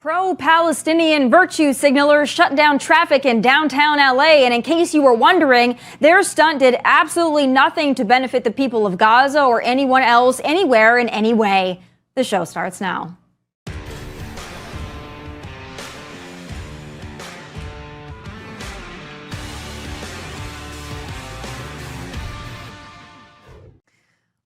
Pro-Palestinian virtue signalers shut down traffic in downtown LA. And in case you were wondering, their stunt did absolutely nothing to benefit the people of Gaza or anyone else anywhere in any way. The show starts now.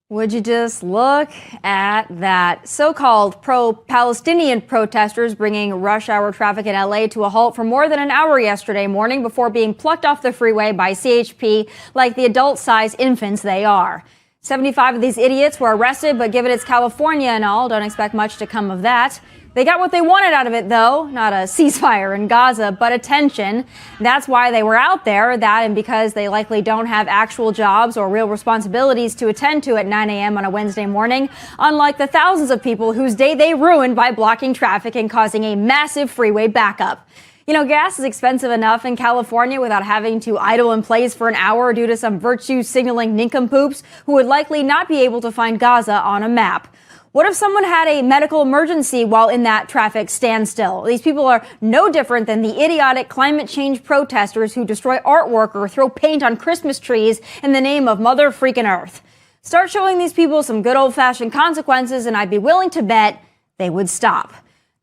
Would you just look at that? So-called pro-Palestinian protesters bringing rush hour traffic in LA to a halt for more than an hour yesterday morning before being plucked off the freeway by CHP like the adult-sized infants they are. 75 of these idiots were arrested, but given it's California and all, don't expect much to come of that. They got what they wanted out of it, though. Not a ceasefire in Gaza, but attention. That's why they were out there, that and because they likely don't have actual jobs or real responsibilities to attend to at 9 a.m. on a Wednesday morning, unlike the thousands of people whose day they ruined by blocking traffic and causing a massive freeway backup. You know, gas is expensive enough in California without having to idle in place for an hour due to some virtue signaling nincompoops who would likely not be able to find Gaza on a map. What if someone had a medical emergency while in that traffic standstill? These people are no different than the idiotic climate change protesters who destroy artwork or throw paint on Christmas trees in the name of Mother Freaking Earth. Start showing these people some good old-fashioned consequences, and I'd be willing to bet they would stop.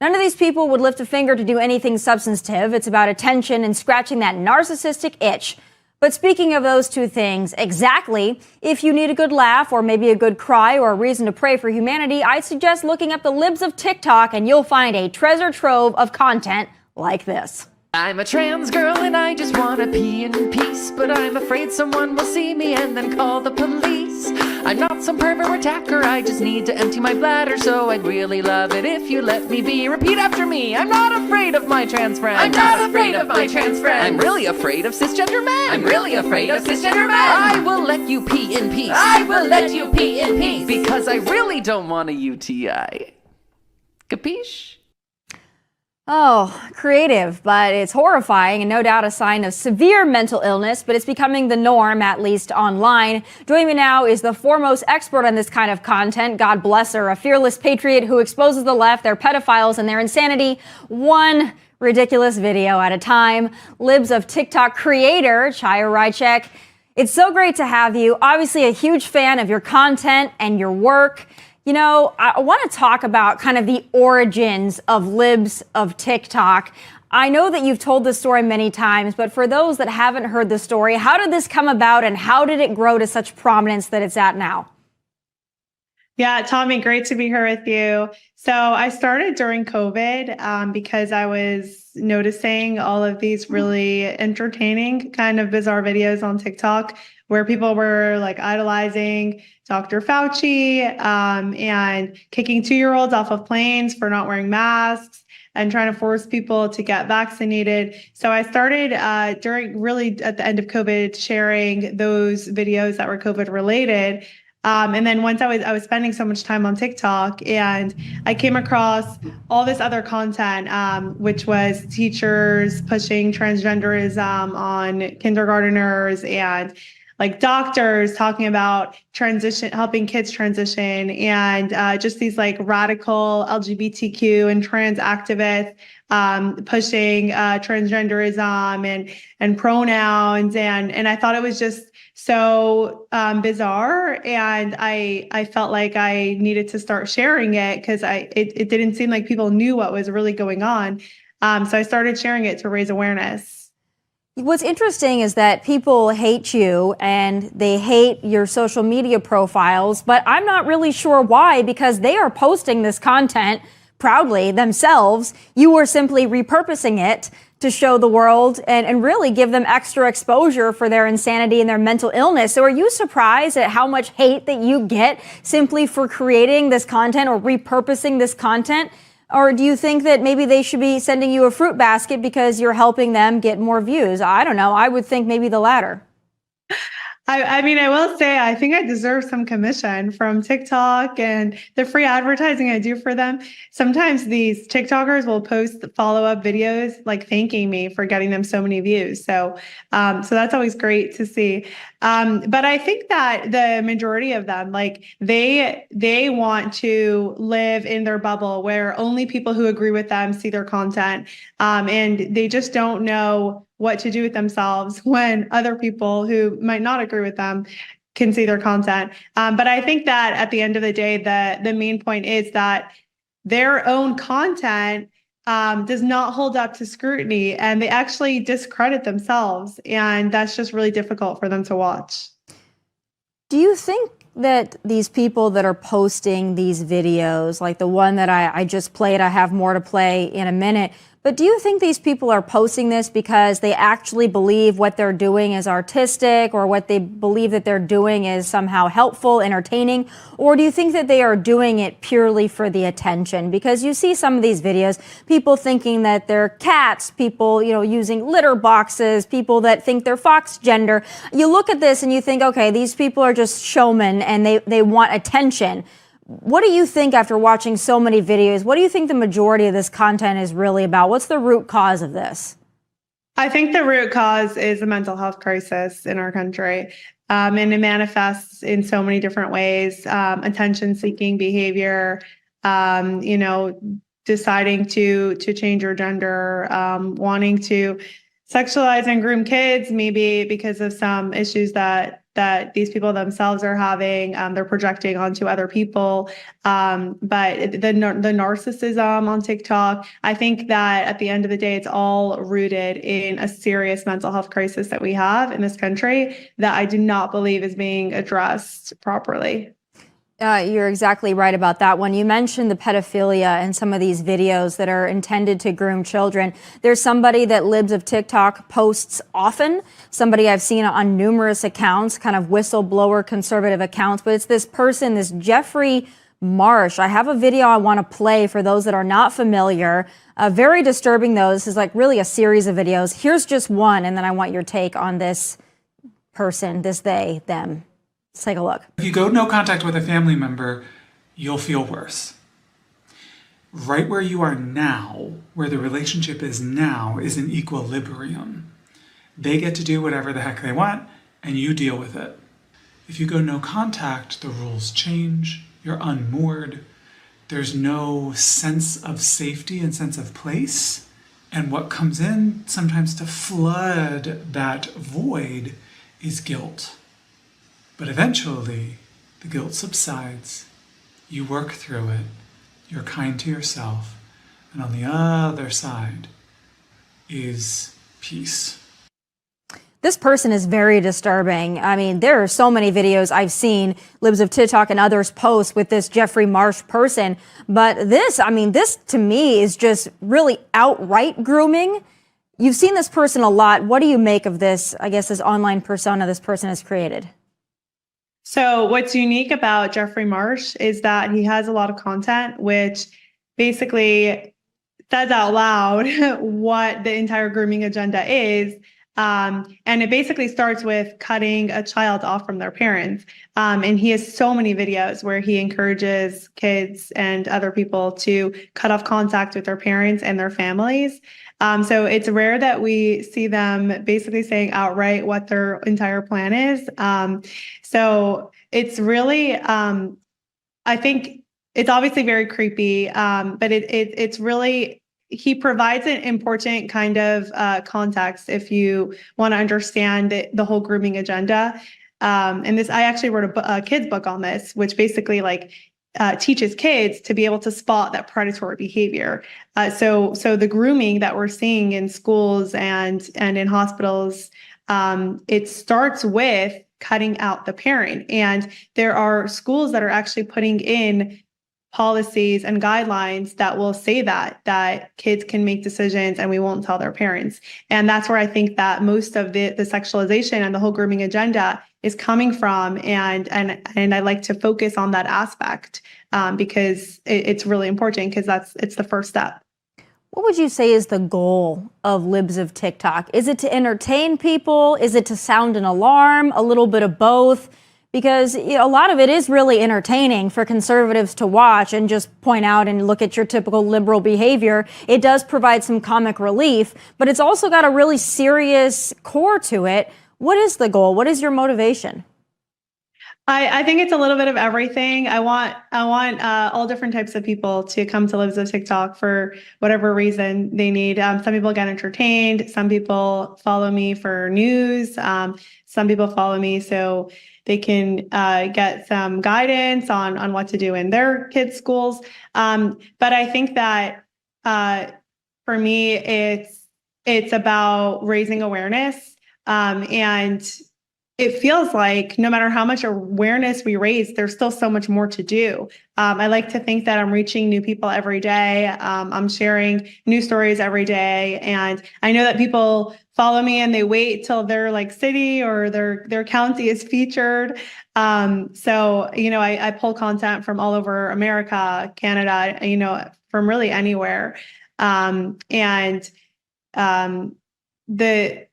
None of these people would lift a finger to do anything substantive. It's about attention and scratching that narcissistic itch. But speaking of those two things, exactly, if you need a good laugh or maybe a good cry or a reason to pray for humanity, I'd suggest looking up the Libs of TikTok and you'll find a treasure trove of content like this. I'm a trans girl and I just wanna pee in peace, but I'm afraid someone will see me and then call the police. I'm not some pervert attacker, I just need to empty my bladder, so I'd really love it if you let me be. Repeat after me. I'm not afraid of my trans friends. I'm not afraid of my trans friends. I'm really afraid of cisgender men. I'm really afraid of cisgender men. I will let you pee in peace. I will let you pee in peace. Because I really don't want a UTI. Capiche? Oh, creative, but it's horrifying and no doubt a sign of severe mental illness, but it's becoming the norm, at least online. Joining me now is the foremost expert on this kind of content. God bless her, a fearless patriot who exposes the left, their pedophiles, and their insanity one ridiculous video at a time. Libs of TikTok creator, Chaya Rychek. It's so great to have you. Obviously a huge fan of your content and your work. You know, I want to talk about kind of the origins of Libs of TikTok. I know that you've told this story many times, but for those that haven't heard the story, how did this come about and how did it grow to such prominence that it's at now? Yeah, Tommy, great to be here with you. So I started during COVID because I was noticing all of these really entertaining, kind of bizarre videos on TikTok where people were like idolizing Dr. Fauci and kicking 2-year-olds off of planes for not wearing masks and trying to force people to get vaccinated. So I started really at the end of COVID sharing those videos that were COVID related. And then once I was spending so much time on TikTok and I came across all this other content, which was teachers pushing transgenderism on kindergarteners and like doctors talking about transition, helping kids transition, and just these like radical LGBTQ and trans activists pushing transgenderism and pronouns, and I thought it was just so bizarre, and I felt like I needed to start sharing it because it didn't seem like people knew what was really going on, so I started sharing it to raise awareness. What's interesting is that people hate you and they hate your social media profiles, but I'm not really sure why, because they are posting this content proudly themselves. You were simply repurposing it to show the world and really give them extra exposure for their insanity and their mental illness. So are you surprised at how much hate that you get simply for creating this content or repurposing this content? Or do you think that maybe they should be sending you a fruit basket because you're helping them get more views? I don't know. I would think maybe the latter. I mean, I will say, I think I deserve some commission from TikTok and the free advertising I do for them. Sometimes these TikTokers will post follow-up videos like thanking me for getting them so many views. So that's always great to see. But I think that the majority of them, like they want to live in their bubble where only people who agree with them see their content, and they just don't know what to do with themselves when other people who might not agree with them can see their content. But I think that at the end of the day, the main point is that their own content does not hold up to scrutiny, and they actually discredit themselves. And that's just really difficult for them to watch. Do you think that these people that are posting these videos, like the one that I just played, I have more to play in a minute, but do you think these people are posting this because they actually believe what they're doing is artistic, or what they believe that they're doing is somehow helpful, entertaining? Or do you think that they are doing it purely for the attention? Because you see some of these videos, people thinking that they're cats, people, using litter boxes, people that think they're fox gender. You look at this and you think, okay, these people are just showmen and they want attention. What do you think after watching so many videos? What do you think the majority of this content is really about? What's the root cause of this? I think the root cause is a mental health crisis in our country. And it manifests in so many different ways. Attention-seeking behavior, deciding to change your gender, wanting to sexualize and groom kids, maybe because of some issues that these people themselves are having, they're projecting onto other people. But the narcissism on TikTok, I think that at the end of the day, it's all rooted in a serious mental health crisis that we have in this country that I do not believe is being addressed properly. You're exactly right about that one. You mentioned the pedophilia and some of these videos that are intended to groom children. There's somebody that Libs of TikTok posts often, somebody I've seen on numerous accounts, kind of whistleblower conservative accounts, but it's this person, this Jeffrey Marsh. I have a video I want to play for those that are not familiar. Very disturbing though. This is like really a series of videos. Here's just one, and then I want your take on this person, this they, them. Let's take a look. If you go no contact with a family member, you'll feel worse. Right where you are now, where the relationship is now, is an equilibrium. They get to do whatever the heck they want, and you deal with it. If you go no contact, the rules change, you're unmoored, there's no sense of safety and sense of place, and what comes in sometimes to flood that void is guilt. But eventually, the guilt subsides, you work through it, you're kind to yourself, and on the other side is peace. This person is very disturbing. I mean, there are so many videos I've seen Libs of TikTok and others post with this Jeffrey Marsh person. But this to me is just really outright grooming. You've seen this person a lot. What do you make of this, this online persona this person has created? So what's unique about Jeffrey Marsh is that he has a lot of content, which basically says out loud what the entire grooming agenda is. And it basically starts with cutting a child off from their parents. And he has so many videos where he encourages kids and other people to cut off contact with their parents and their families. So it's rare that we see them basically saying outright what their entire plan is. So it's really, I think it's obviously very creepy, but it's really, he provides an important kind of context if you want to understand the whole grooming agenda. And this, I actually wrote a kid's book on this, which basically teaches kids to be able to spot that predatory behavior. So the grooming that we're seeing in schools and in hospitals, it starts with cutting out the parent. And there are schools that are actually putting in policies and guidelines that will say that kids can make decisions and we won't tell their parents. And that's where I think that most of the sexualization and the whole grooming agenda is coming from. And I like to focus on that aspect because it's really important because it's the first step. What would you say is the goal of Libs of TikTok? Is it to entertain people? Is it to sound an alarm? A little bit of both? Because a lot of it is really entertaining for conservatives to watch and just point out and look at your typical liberal behavior. It does provide some comic relief, but it's also got a really serious core to it. What is the goal? What is your motivation? I think it's a little bit of everything. I want all different types of people to come to Libs of TikTok for whatever reason they need. Some people get entertained. Some people follow me for news. Some people follow me so they can get some guidance on what to do in their kids' schools. But I think that for me, it's about raising awareness and it feels like no matter how much awareness we raise, there's still so much more to do. I like to think that I'm reaching new people every day. I'm sharing new stories every day. And I know that people follow me and they wait till their like city or their county is featured. So, I pull content from all over America, Canada, from really anywhere.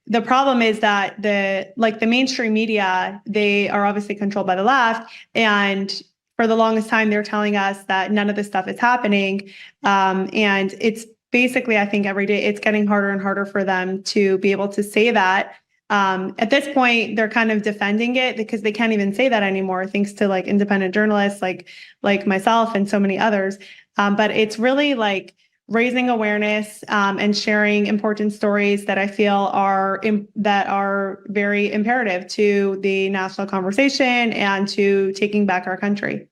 The problem is that the mainstream media, they are obviously controlled by the left. And for the longest time, they're telling us that none of this stuff is happening. And it's basically, I think every day it's getting harder and harder for them to be able to say that. At this point, they're kind of defending it because they can't even say that anymore, thanks to like independent journalists like myself and so many others. But it's really like raising awareness and sharing important stories that I feel are very imperative to the national conversation and to taking back our country.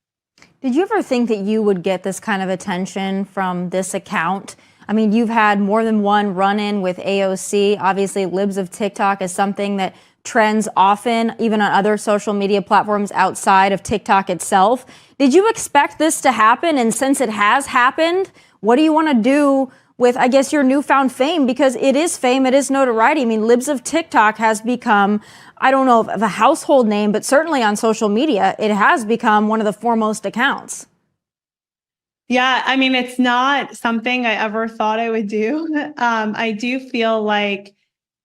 Did you ever think that you would get this kind of attention from this account? I mean, you've had more than one run-in with AOC. Obviously, Libs of TikTok is something that trends often, even on other social media platforms outside of TikTok itself. Did you expect this to happen? And since it has happened, what do you want to do with, I guess, your newfound fame? Because it is fame, it is notoriety. I mean, Libs of TikTok has become, I don't know if a household name, but certainly on social media, it has become one of the foremost accounts. Yeah, I mean, it's not something I ever thought I would do. I do feel like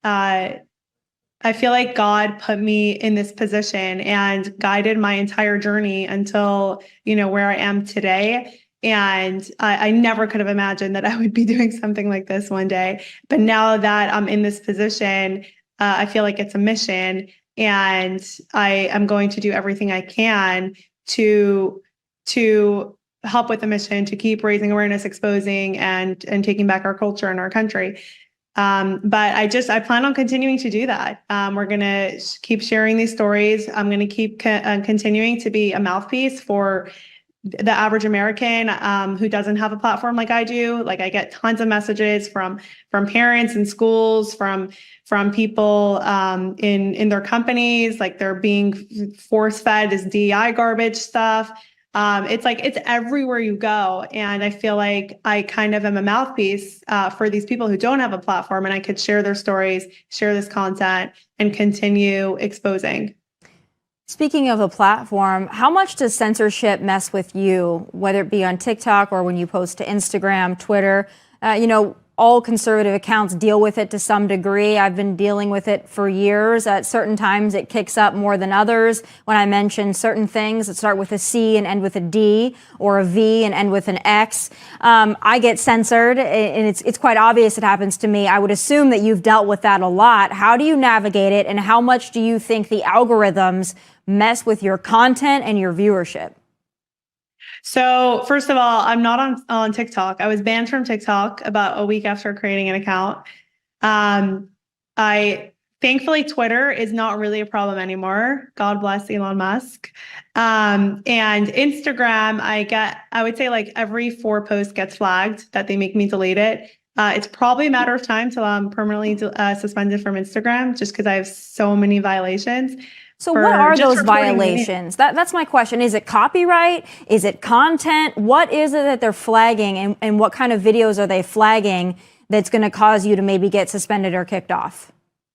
God put me in this position and guided my entire journey until, where I am today. And I never could have imagined that I would be doing something like this one day. But now that I'm in this position, I feel like it's a mission, and I am going to do everything I can to help with the mission, to keep raising awareness, exposing, and taking back our culture and our country. But I plan on continuing to do that. We're going to keep sharing these stories. I'm going to keep continuing to be a mouthpiece for the average American who doesn't have a platform like I do. Like, I get tons of messages from parents in schools, from people in their companies, like they're being force-fed this DEI garbage stuff. It's everywhere you go. And I feel like I kind of am a mouthpiece for these people who don't have a platform, and I could share their stories, share this content, and continue exposing. Speaking of a platform, how much does censorship mess with you, whether it be on TikTok or when you post to Instagram, Twitter? All conservative accounts deal with it to some degree. I've been dealing with it for years. At certain times, it kicks up more than others. When I mention certain things that start with a C and end with a D, or a V and end with an X, I get censored, and it's quite obvious it happens to me. I would assume that you've dealt with that a lot. How do you navigate it, and how much do you think the algorithms mess with your content and your viewership? So first of all, I'm not on TikTok. I was banned from TikTok about a week after creating an account. Thankfully, Twitter is not really a problem anymore. God bless Elon Musk. And Instagram, I would say like every 4 posts gets flagged that they make me delete it. It's probably a matter of time till I'm permanently suspended from Instagram, just because I have so many violations. So what are those violations? That's my question. Is it copyright? Is it content? What is it that they're flagging, and what kind of videos are they flagging that's going to cause you to maybe get suspended or kicked off?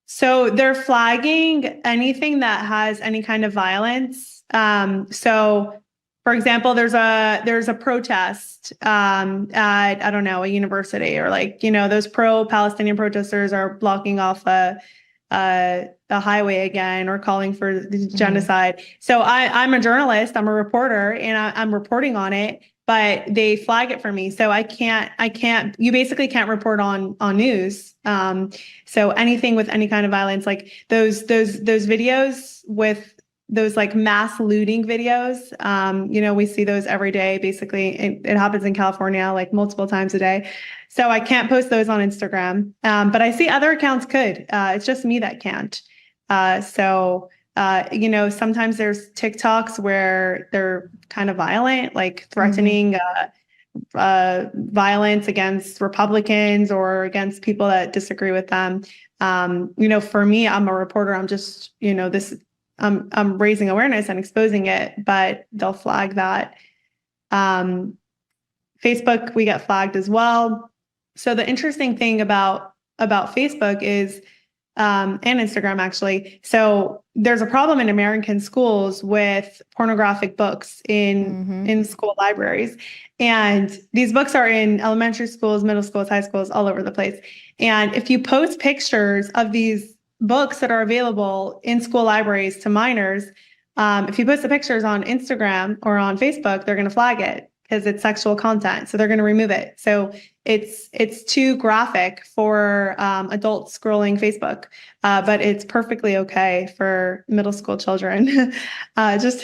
So they're flagging anything that has any kind of violence. So for example, there's a protest at, I don't know, a university, or like, those pro-Palestinian protesters are blocking off a highway again, or calling for genocide. So I'm a journalist, I'm a reporter, and I'm reporting on it, but they flag it for me. So you basically can't report on news. So anything with any kind of violence, like those videos with those like mass looting videos, we see those every day. Basically, it happens in California like multiple times a day. So I can't post those on Instagram, but I see other accounts could. It's just me that can't. Sometimes there's TikToks where they're kind of violent, like threatening violence against Republicans or against people that disagree with them. For me, I'm a reporter. I'm just, I'm raising awareness and exposing it, but they'll flag that. Facebook, we get flagged as well. So the interesting thing about Facebook is, and Instagram actually, so there's a problem in American schools with pornographic books in school libraries. And these books are in elementary schools, middle schools, high schools, all over the place. And if you post pictures of these books that are available in school libraries to minors, if you post the pictures on Instagram or on Facebook, they're going to flag it because it's sexual content. So they're going to remove it. So it's too graphic for adults scrolling Facebook, but it's perfectly okay for middle school children. Just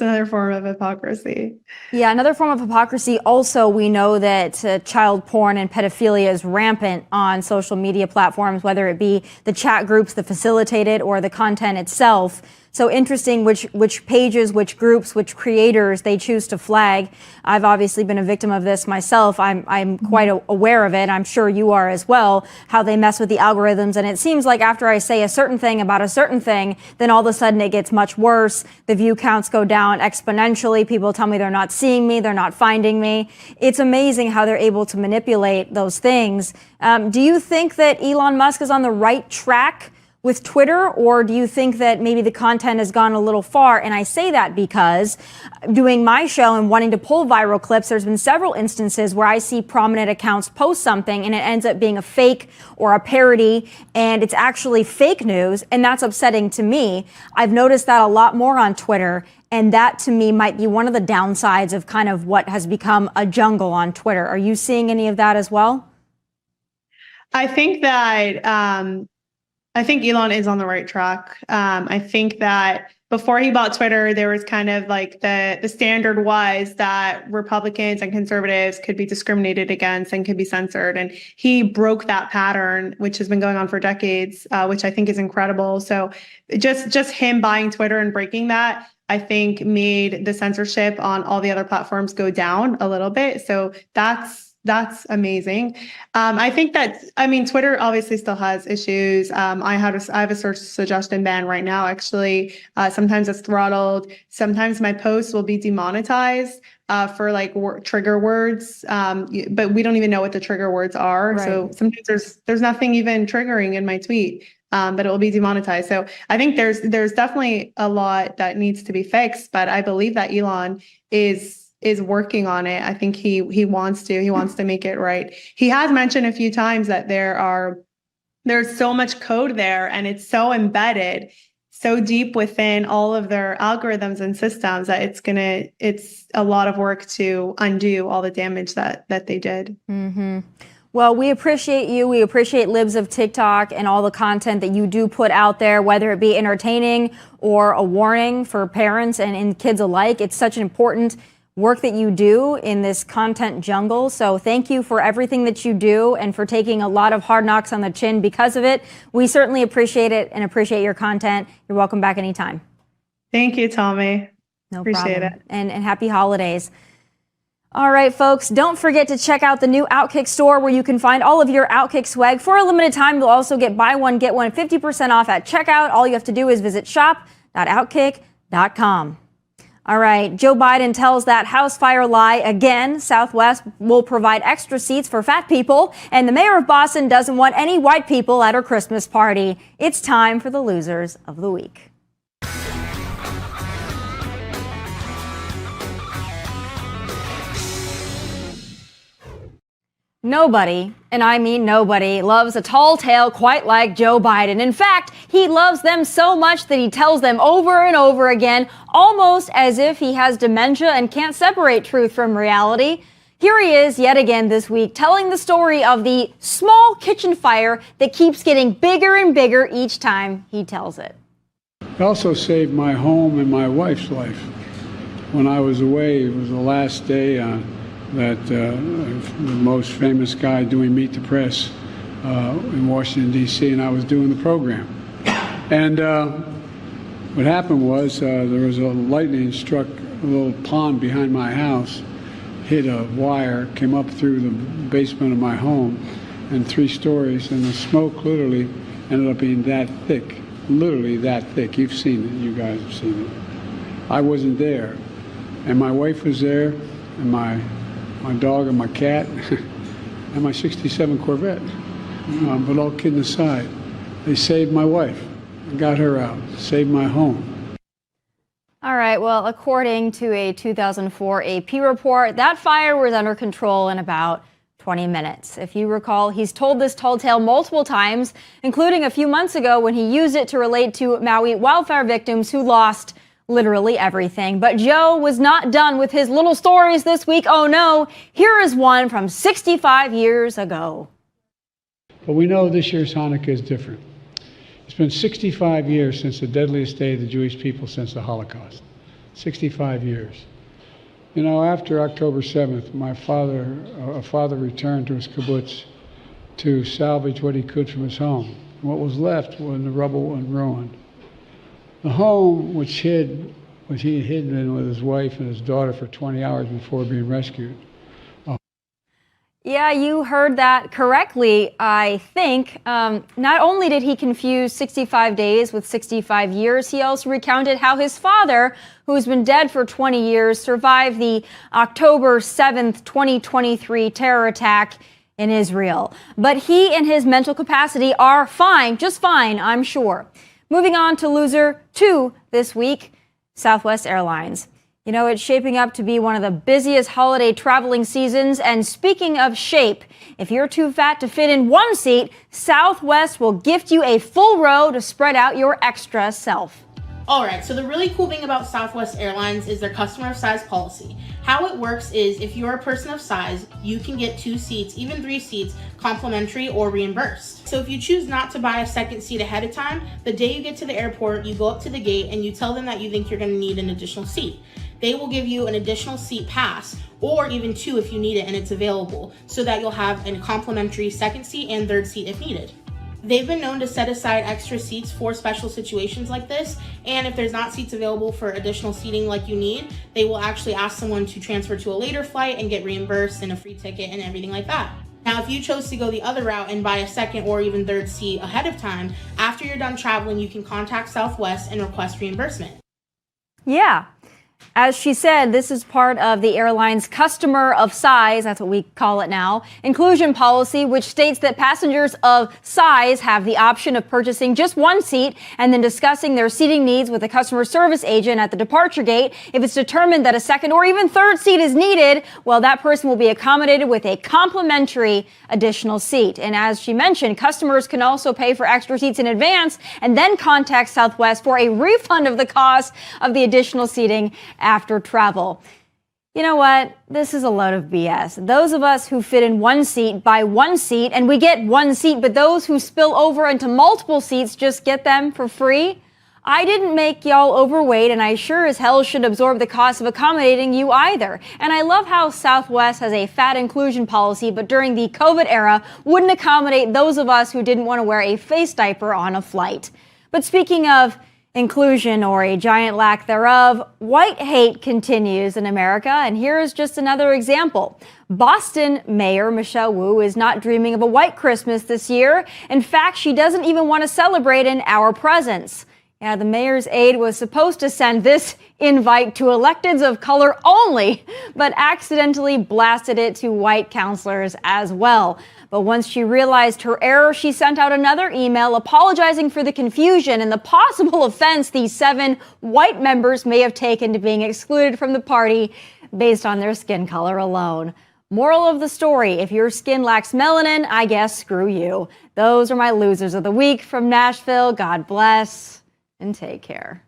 another form of hypocrisy. Yeah, another form of hypocrisy. Also, we know that child porn and pedophilia is rampant on social media platforms, whether it be the chat groups that facilitate it or the content itself. So interesting which pages, which groups, which creators they choose to flag. I've obviously been a victim of this myself. I'm quite aware of it. I'm sure you are as well, how they mess with the algorithms. And it seems like after I say a certain thing about a certain thing, then all of a sudden it gets much worse. The view counts go down exponentially. People tell me they're not seeing me, they're not finding me. It's amazing how they're able to manipulate those things. Do you think that Elon Musk is on the right track with Twitter, or do you think that maybe the content has gone a little far? And I say that because doing my show and wanting to pull viral clips, there's been several instances where I see prominent accounts post something and it ends up being a fake or a parody, and it's actually fake news, and that's upsetting to me. I've noticed that a lot more on Twitter, and that to me might be one of the downsides of kind of what has become a jungle on Twitter. Are you seeing any of that as well? I think that I think Elon is on the right track. I think that before he bought Twitter, there was kind of like the standard was that Republicans and conservatives could be discriminated against and could be censored. And he broke that pattern, which has been going on for decades, which I think is incredible. So just him buying Twitter and breaking that, I think made the censorship on all the other platforms go down a little bit. So that's amazing. I think Twitter obviously still has issues. I have a search suggestion ban right now, actually. Sometimes it's throttled. Sometimes my posts will be demonetized for like trigger words, but we don't even know what the trigger words are. Right. So sometimes there's nothing even triggering in my tweet, but it will be demonetized. So I think there's definitely a lot that needs to be fixed, but I believe that Elon is working on it. I think he wants to make it right. He has mentioned a few times that there's so much code there, and it's so embedded so deep within all of their algorithms and systems that it's a lot of work to undo all the damage that they did. Mm-hmm. Well, we appreciate you. We appreciate Libs of TikTok and all the content that you do put out there, whether it be entertaining or a warning for parents and kids alike. It's such an important work that you do in this content jungle. So thank you for everything that you do and for taking a lot of hard knocks on the chin because of it. We certainly appreciate it and appreciate your content. You're welcome back anytime. Thank you, Tomi. No appreciate problem. It. And happy holidays. All right, folks, don't forget to check out the new Outkick store where you can find all of your Outkick swag. For a limited time, you'll also get buy one, get one 50% off at checkout. All you have to do is visit shop.outkick.com. All right, Joe Biden tells that house fire lie again. Southwest will provide extra seats for fat people, and the mayor of Boston doesn't want any white people at her Christmas party. It's time for the losers of the week. Nobody, and I mean nobody, loves a tall tale quite like Joe Biden. In fact, he loves them so much that he tells them over and over again, almost as if he has dementia and can't separate truth from reality. Here he is yet again this week telling the story of the small kitchen fire that keeps getting bigger and bigger each time he tells it. It also saved my home and my wife's life. When I was away, it was the last day that the most famous guy doing Meet the Press in Washington, D.C., and I was doing the program. And what happened was there was a lightning struck a little pond behind my house, hit a wire, came up through the basement of my home, and 3 stories, and the smoke literally ended up being that thick, literally that thick. You've seen it, you guys have seen it. I wasn't there, and my wife was there, and my dog and my cat, and my 67 Corvette. But all kidding aside, they saved my wife, got her out, saved my home. All right, well, according to a 2004 AP report, that fire was under control in about 20 minutes. If you recall, he's told this tall tale multiple times, including a few months ago when he used it to relate to Maui wildfire victims who lost literally everything. But Joe was not done with his little stories this week. Oh no, here is one from 65 years ago. But we know this year's Hanukkah is different. It's been 65 years since the deadliest day of the Jewish people since the Holocaust. 65 years. You know, after October 7th, my father returned to his kibbutz to salvage what he could from his home. What was left was the rubble and ruin. The home, which he had hidden in with his wife and his daughter for 20 hours before being rescued. Yeah, you heard that correctly, I think. Not only did he confuse 65 days with 65 years, he also recounted how his father, who's been dead for 20 years, survived the October 7th, 2023 terror attack in Israel. But he and his mental capacity are fine, just fine, I'm sure. Moving on to loser 2 this week, Southwest Airlines. You know, it's shaping up to be one of the busiest holiday traveling seasons. And speaking of shape, if you're too fat to fit in one seat, Southwest will gift you a full row to spread out your extra self. All right, so the really cool thing about Southwest Airlines is their customer of size policy. How it works is if you're a person of size, you can get 2 seats, even 3 seats, complimentary or reimbursed. So if you choose not to buy a second seat ahead of time, the day you get to the airport, you go up to the gate and you tell them that you think you're gonna need an additional seat. They will give you an additional seat pass, or even 2 if you need it and it's available, so that you'll have a complimentary second seat and third seat if needed. They've been known to set aside extra seats for special situations like this, and if there's not seats available for additional seating like you need, they will actually ask someone to transfer to a later flight and get reimbursed and a free ticket and everything like that. Now, if you chose to go the other route and buy a second or even third seat ahead of time, after you're done traveling, you can contact Southwest and request reimbursement. Yeah. As she said, this is part of the airline's customer of size, that's what we call it now, inclusion policy, which states that passengers of size have the option of purchasing just 1 seat and then discussing their seating needs with a customer service agent at the departure gate. If it's determined that a second or even third seat is needed, well, that person will be accommodated with a complimentary additional seat. And as she mentioned, customers can also pay for extra seats in advance and then contact Southwest for a refund of the cost of the additional seating after travel. You know what? This is a load of BS. Those of us who fit in 1 seat buy 1 seat and we get 1 seat, but those who spill over into multiple seats just get them for free. I didn't make y'all overweight, and I sure as hell should absorb the cost of accommodating you either. And I love how Southwest has a fat inclusion policy, but during the COVID era wouldn't accommodate those of us who didn't want to wear a face diaper on a flight. But speaking of inclusion, or a giant lack thereof, white hate continues in America, and here is just another example. Boston Mayor Michelle Wu is not dreaming of a white Christmas this year. In fact, she doesn't even want to celebrate in our presence. Yeah, the mayor's aide was supposed to send this invite to electeds of color only, but accidentally blasted it to white counselors as well. But once she realized her error, she sent out another email apologizing for the confusion and the possible offense these 7 white members may have taken to being excluded from the party based on their skin color alone. Moral of the story, if your skin lacks melanin, I guess screw you. Those are my losers of the week from Nashville. God bless and take care.